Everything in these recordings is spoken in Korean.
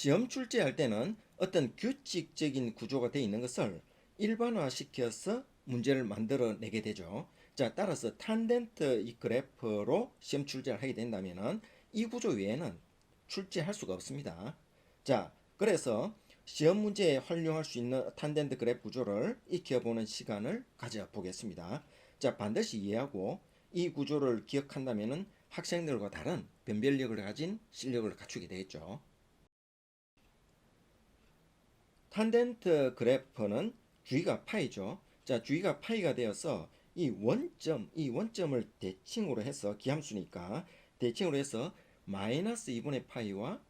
시험 출제할 때는 어떤 규칙적인 구조가 되어 있는 것을 일반화시켜서 문제를 만들어내게 되죠. 자, 따라서 탄젠트 이 그래프로 시험 출제를 하게 된다면 이 구조 외에는 출제할 수가 없습니다. 자, 그래서 시험 문제에 활용할 수 있는 탄젠트 그래프 구조를 익혀보는 시간을 가져보겠습니다. 자, 반드시 이해하고 이 구조를 기억한다면 학생들과 다른 변별력을 가진 실력을 갖추게 되겠죠. 탄젠트 그래프는 주위가 파이죠. 자, 주위가 파이가 되어서 이 원점을 대칭으로 해서 기함수니까 대칭으로 해서 마이너스 2분의 파이와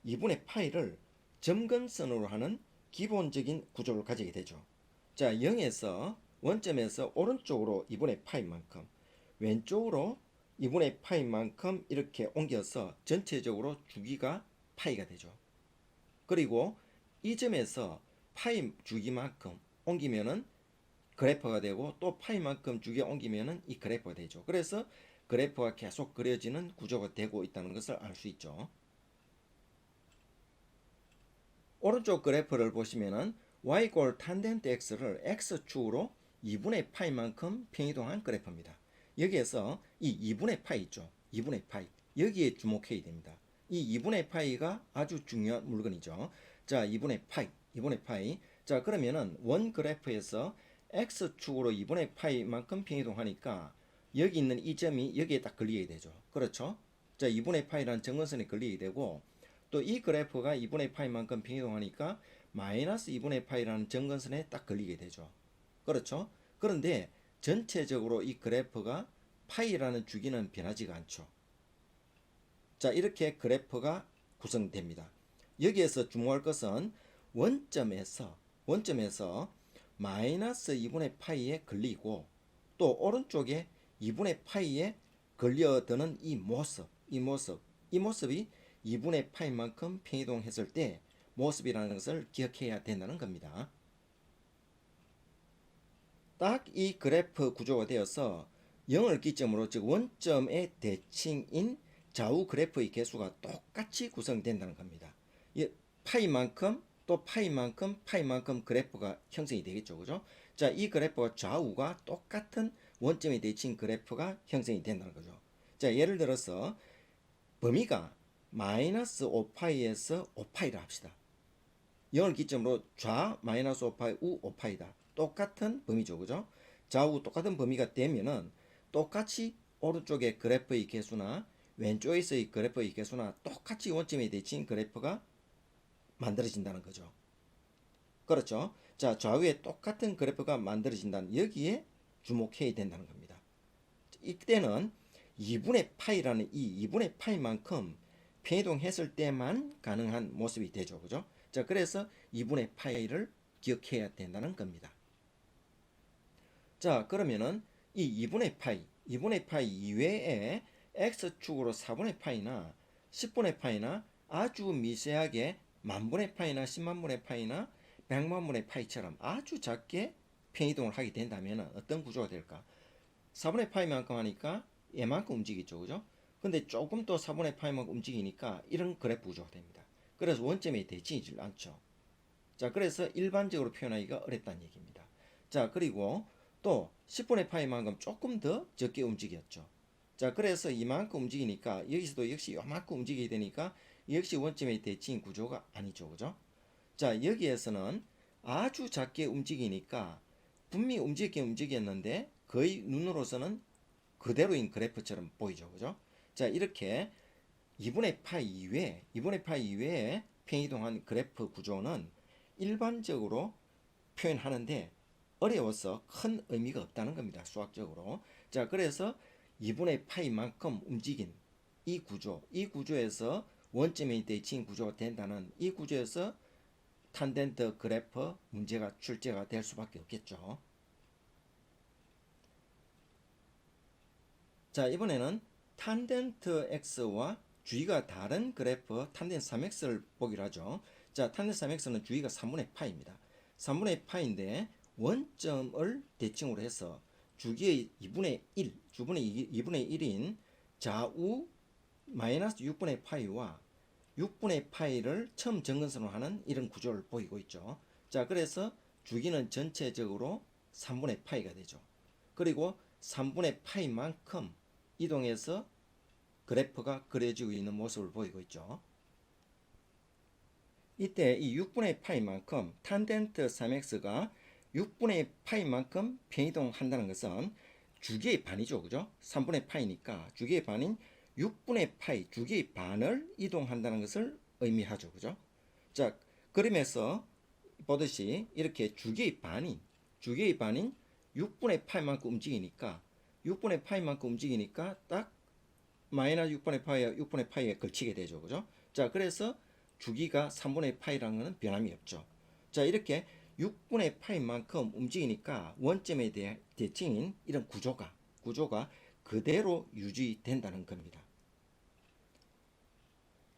2분의 파이를 점근선으로 하는 기본적인 구조를 가지게 되죠. 자, 0에서 원점에서 오른쪽으로 2분의 파이만큼, 왼쪽으로 2분의 파이만큼 이렇게 옮겨서 전체적으로 주기가 파이가 되죠. 그리고 이 점에서 파이 주기만큼 옮기면은 그래프가 되고, 또 파이만큼 주기 옮기면은 이 그래프가 되죠. 그래서 그래프가 계속 그려지는 구조가 되고 있다는 것을 알 수 있죠. 오른쪽 그래프를 보시면은 y 꼴 탄젠트 x를 x축으로 2분의 파이만큼 평이동한 그래프입니다. 여기에서 이 2분의 파이 있죠. 2분의 파이. 여기에 주목해야 됩니다. 이 2분의 파이가 아주 중요한 물건이죠. 자, 2분의 파이. 2분의 파이. 자, 그러면은 원 그래프에서 x축으로 2분의 파이만큼 평이동하니까 여기 있는 이 점이 여기에 딱 걸리게 되죠. 그렇죠? 자, 2분의 파이라는 정근선에 걸리게 되고, 또 이 그래프가 2분의 파이만큼 평이동하니까 마이너스 2분의 파이라는 정근선에 딱 걸리게 되죠. 그렇죠? 그런데 전체적으로 이 그래프가 파이라는 주기는 변하지가 않죠. 자, 이렇게 그래프가 구성됩니다. 여기에서 주목할 것은 원점에서 마이너스 2분의 파이에 걸리고, 또 오른쪽에 2분의 파이에 걸려드는 이 모습이 2분의 파이만큼 평이동했을 때 모습이라는 것을 기억해야 된다는 겁니다. 딱 이 그래프 구조가 되어서 0을 기점으로, 즉 원점의 대칭인 좌우 그래프의 개수가 똑같이 구성된다는 겁니다. 파이만큼 또 파이만큼 그래프가 형성이 되겠죠. 그죠? 자, 이 그래프가 좌우가 똑같은 원점의 대칭 그래프가 형성이 된다는 거죠. 자, 예를 들어서 범위가 마이너스 5파이에서 5파이라 합시다. 0을 기점으로 좌 마이너스 5파이, 우 5파이다. 똑같은 범위죠. 그죠? 좌우 똑같은 범위가 되면은 똑같이 오른쪽의 그래프의 개수나 왼쪽에서의 그래프의 개수나 똑같이 원점에 대칭 그래프가 만들어진다는 거죠. 그렇죠? 자, 좌우에 똑같은 그래프가 만들어진다는, 여기에 주목해야 된다는 겁니다. 이때는 2분의 파이라는 이 2분의 파이만큼 변이동했을 때만 가능한 모습이 되죠. 그죠? 자, 그래서 2분의 파이를 기억해야 된다는 겁니다. 자, 그러면은 이 2분의 파이 이외에 x축으로 4분의 파이나 10분의 파이나 아주 미세하게 만분의 파이나 10만분의 파이나 100만분의 파이처럼 아주 작게 편이동을 하게 된다면 어떤 구조가 될까? 4분의 파이만큼 하니까 얘만큼 움직이죠. 그죠? 근데 조금 더 4분의 파이만큼 움직이니까 이런 그래프 구조가 됩니다. 그래서 원점에 대칭이질 않죠. 자, 그래서 일반적으로 표현하기가 어렵다는 얘기입니다. 자, 그리고 또 10분의 파이만큼 조금 더 적게 움직였죠. 자, 그래서 이만큼 움직이니까 여기서도 역시 이만큼 움직이게 되니까 역시 원점의 대칭 구조가 아니죠. 그죠? 자, 여기에서는 아주 작게 움직이니까 분명히 움직이긴 움직였는데 거의 눈으로서는 그대로인 그래프처럼 보이죠. 그죠? 자, 이렇게 2분의 파이 이외에 평이동한 그래프 구조는 일반적으로 표현하는데 어려워서 큰 의미가 없다는 겁니다. 수학적으로. 자, 그래서 2분의 파이만큼 움직인 이 구조에서 원점에 대칭 구조가 된다는 이 구조에서 탄젠트 그래프 문제가 출제가 될 수밖에 없겠죠. 자, 이번에는 탄젠트 x와 주위가 다른 그래프 탄젠트 3x를 보기로 하죠. 자, 탄젠트 3x는 주위가 3분의 파입니다. 3분의 파인데 원점을 대칭으로 해서 주기의 2분의 1인 좌우 마이너스 6분의 파이와 6분의 파이를 처음 정근선으로 하는 이런 구조를 보이고 있죠. 자, 그래서 주기는 전체적으로 3분의 파이가 되죠. 그리고 3분의 파이만큼 이동해서 그래프가 그려지고 있는 모습을 보이고 있죠. 이때 이 6분의 파이만큼 탄젠트 3x가 6분의 파이만큼 편이동한다는 것은 주기의 반이죠. 그죠? 3분의 파이니까 주기의 반인 6분의 파이, 주기의 반을 이동한다는 것을 의미하죠. 그죠? 자, 그림에서 보듯이 이렇게 주기의 반인 6분의 파이만큼 움직이니까 6분의 파이만큼 움직이니까 딱 마이너스 6분의 파이와 6분의 파이에 걸치게 되죠. 그죠? 자, 그래서 주기가 3분의 파이라는 것은 변함이 없죠. 자, 이렇게 6분의 파이만큼 움직이니까 원점에 대한 대칭인 이런 구조가 그대로 유지된다는 겁니다.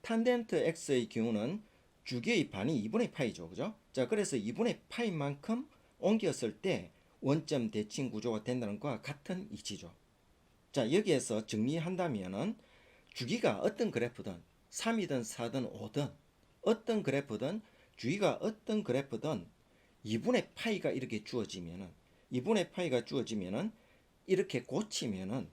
탄젠트 x의 경우는 주기의 반이 2분의 파이죠. 그죠? 자, 그래서 2분의 파이만큼 옮겼을 때 원점 대칭 구조가 된다는 것과 같은 이치죠. 자, 여기에서 정리한다면은 주기가 어떤 그래프든 3이든 4든 5든 어떤 그래프든 주기가 어떤 그래프든 2분의 파이가 이렇게 주어지면은 2분의 파이가 주어지면은 이렇게 고치면은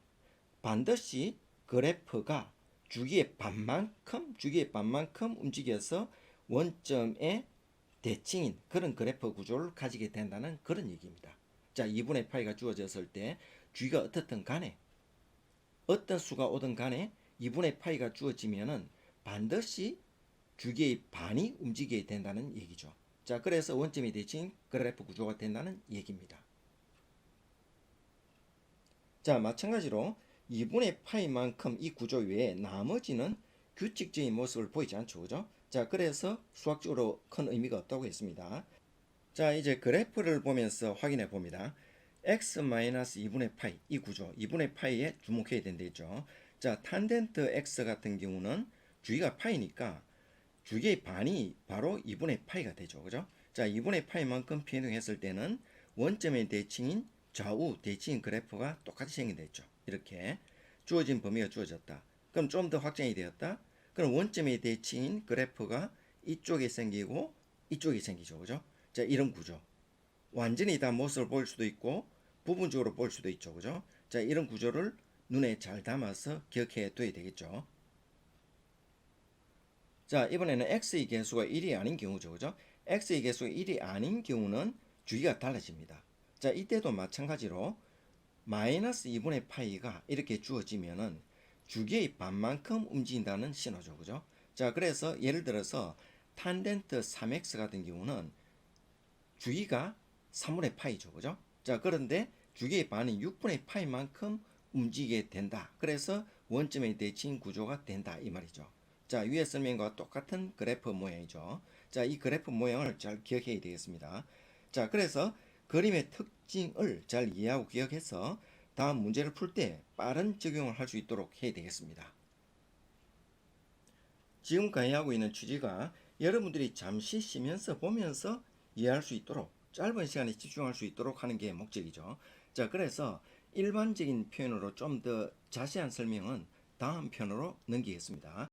반드시 그래프가 주기의 반만큼 움직여서 원점의 대칭인 그런 그래프 구조를 가지게 된다는 그런 얘기입니다. 자, 2분의 파이가 주어졌을 때 주기가 어떻든 간에 어떤 수가 오든 간에 2분의 파이가 주어지면은 반드시 주기의 반이 움직여야 된다는 얘기죠. 자, 그래서 원점이 대칭 그래프 구조가 된다는 얘기입니다. 자, 마찬가지로 2분의 파이만큼 이 구조 외에 나머지는 규칙적인 모습을 보이지 않죠. 그죠? 자, 그래서 수학적으로 큰 의미가 없다고 했습니다. 자, 이제 그래프를 보면서 확인해 봅니다. x-2분의 파이 이 구조 2분의 파이에 주목해야 된다죠. 자, 탄젠트 x 같은 경우는 주기가 파이니까 주기의 반이 바로 2분의 파이가 되죠. 그죠? 자, 2분의 파이만큼 변동했을 때는 원점의 대칭인 좌우 대칭인 그래프가 똑같이 생긴다 했죠. 이렇게 주어진 범위가 주어졌다. 그럼 좀 더 확장이 되었다. 그럼 원점의 대칭인 그래프가 이쪽에 생기고 이쪽에 생기죠. 그죠? 자, 이런 구조. 완전히 다 모습을 볼 수도 있고 부분적으로 볼 수도 있죠. 그죠? 자, 이런 구조를 눈에 잘 담아서 기억해 둬야 되겠죠. 자, 이번에는 x의 개수가 1이 아닌 경우죠. 그죠? x의 개수가 1이 아닌 경우는 주기가 달라집니다. 자, 이때도 마찬가지로 마이너스 2분의 파이가 이렇게 주어지면은 주기의 반만큼 움직인다는 신호죠. 그죠? 자, 그래서 예를 들어서 탄젠트 3x 같은 경우는 주기가 3분의 파이죠. 그죠? 자, 그런데 주기의 반인 6분의 파이만큼 움직이게 된다. 그래서 원점의 대칭 구조가 된다. 이 말이죠. 자, 위에 설명과 똑같은 그래프 모양이죠. 자, 이 그래프 모양을 잘 기억해야 되겠습니다. 자, 그래서 그림의 특징을 잘 이해하고 기억해서 다음 문제를 풀 때 빠른 적용을 할 수 있도록 해야 되겠습니다. 지금 강의하고 있는 취지가 여러분들이 잠시 쉬면서 보면서 이해할 수 있도록 짧은 시간에 집중할 수 있도록 하는 게 목적이죠. 자, 그래서 일반적인 표현으로 좀 더 자세한 설명은 다음 편으로 넘기겠습니다.